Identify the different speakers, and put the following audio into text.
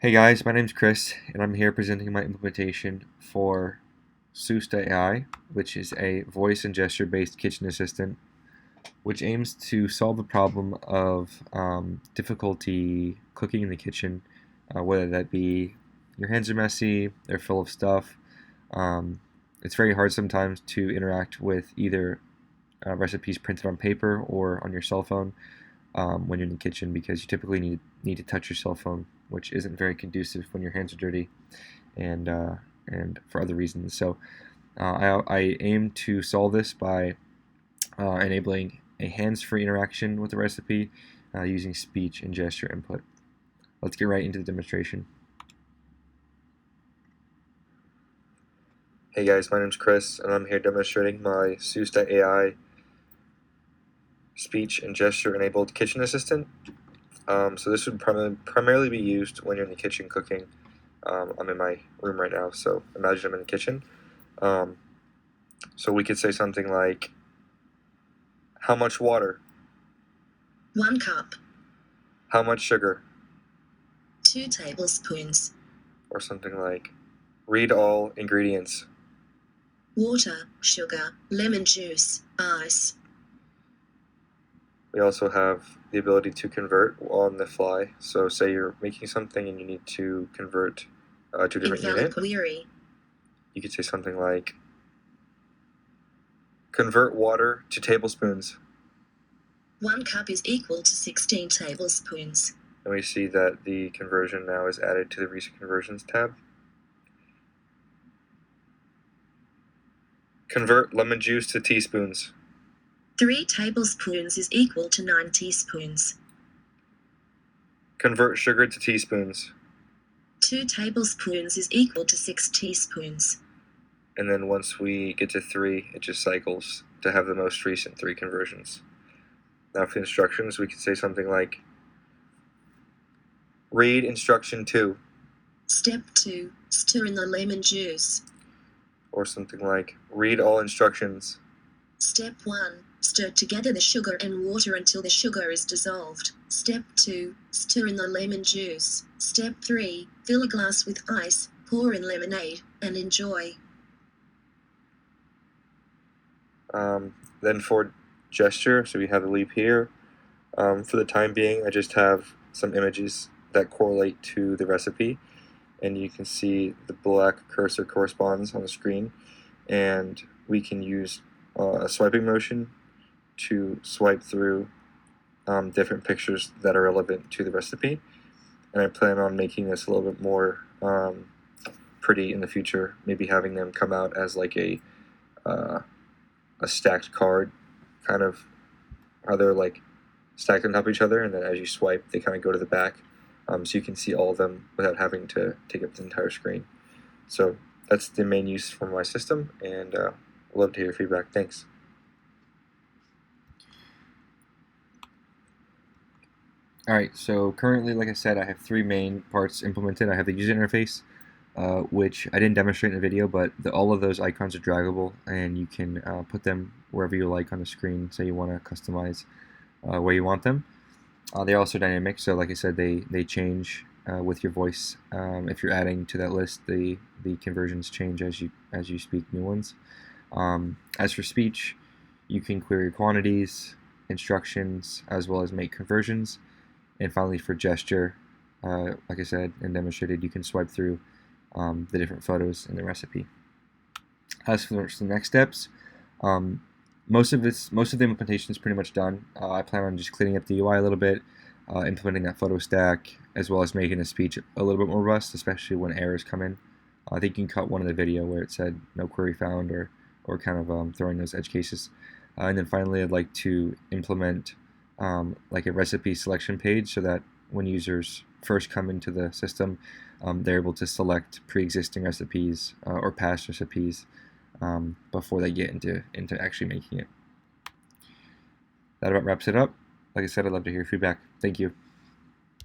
Speaker 1: Hey guys, my name's Chris, and I'm here presenting my implementation for Susta AI, which is a voice and gesture-based kitchen assistant, which aims to solve the problem of difficulty cooking in the kitchen, whether that be your hands are messy, they're full of stuff. Um, it's very hard sometimes to interact with either recipes printed on paper or on your cell phone when you're in the kitchen because you typically need to touch your cell phone, which isn't very conducive when your hands are dirty and for other reasons. So I aim to solve this by enabling a hands-free interaction with the recipe using speech and gesture input. Let's get right into the demonstration.
Speaker 2: Hey guys, my name's Chris, and I'm here demonstrating my Susta AI speech and gesture enabled kitchen assistant. So this would primarily be used when you're in the kitchen cooking. I'm in my room right now, so imagine I'm in the kitchen. So we could say something like, how much water?
Speaker 3: 1 cup.
Speaker 2: How much sugar?
Speaker 3: 2 tablespoons.
Speaker 2: Or something like, read all ingredients.
Speaker 3: Water, sugar, lemon juice, ice.
Speaker 2: We also have the ability to convert on the fly. So say you're making something and you need to convert to a different unit.
Speaker 3: Query.
Speaker 2: You could say something like, convert water to tablespoons.
Speaker 3: 1 cup is equal to 16 tablespoons.
Speaker 2: And we see that the conversion now is added to the Recent Conversions tab. Convert lemon juice to teaspoons.
Speaker 3: 3 tablespoons is equal to 9 teaspoons.
Speaker 2: Convert sugar to teaspoons.
Speaker 3: 2 tablespoons is equal to 6 teaspoons.
Speaker 2: And then once we get to 3, it just cycles to have the most recent 3 conversions. Now for the instructions, we could say something like, read instruction 2.
Speaker 3: Step 2, stir in the lemon juice.
Speaker 2: Or something like, read all instructions.
Speaker 3: Step 1, stir together the sugar and water until the sugar is dissolved. Step 2, stir in the lemon juice. Step 3, fill a glass with ice, pour in lemonade, and enjoy.
Speaker 2: Then for gesture, so we have a leap here. For the time being, I just have some images that correlate to the recipe, and you can see the black cursor corresponds on the screen, and we can use a swiping motion to swipe through different pictures that are relevant to the recipe. And I plan on making this a little bit more pretty in the future, maybe having them come out as like a stacked card, kind of how they're like stacked on top of each other, and then as you swipe they kind of go to the back, so you can see all of them without having to take up the entire screen. So that's the main use for my system, and I'd love to hear your feedback. Thanks.
Speaker 1: Alright, so currently, like I said, I have 3 main parts implemented. I have the user interface, which I didn't demonstrate in the video, but all of those icons are draggable, and you can put them wherever you like on the screen, so you want to customize where you want them. They're also dynamic, so like I said, they change with your voice. If you're adding to that list, the conversions change as you speak new ones. As for speech, you can query quantities, instructions, as well as make conversions. And finally, for gesture, like I said and demonstrated, you can swipe through the different photos in the recipe. As for the next steps, most of the implementation is pretty much done. I plan on just cleaning up the UI a little bit, implementing that photo stack, as well as making the speech a little bit more robust, especially when errors come in. I think you can cut one of the video where it said no query found, or kind of throwing those edge cases. And then finally, I'd like to implement like a recipe selection page, so that when users first come into the system, they're able to select pre-existing recipes or past recipes before they get into actually making it. That about wraps it up. Like I said, I'd love to hear your feedback. Thank you.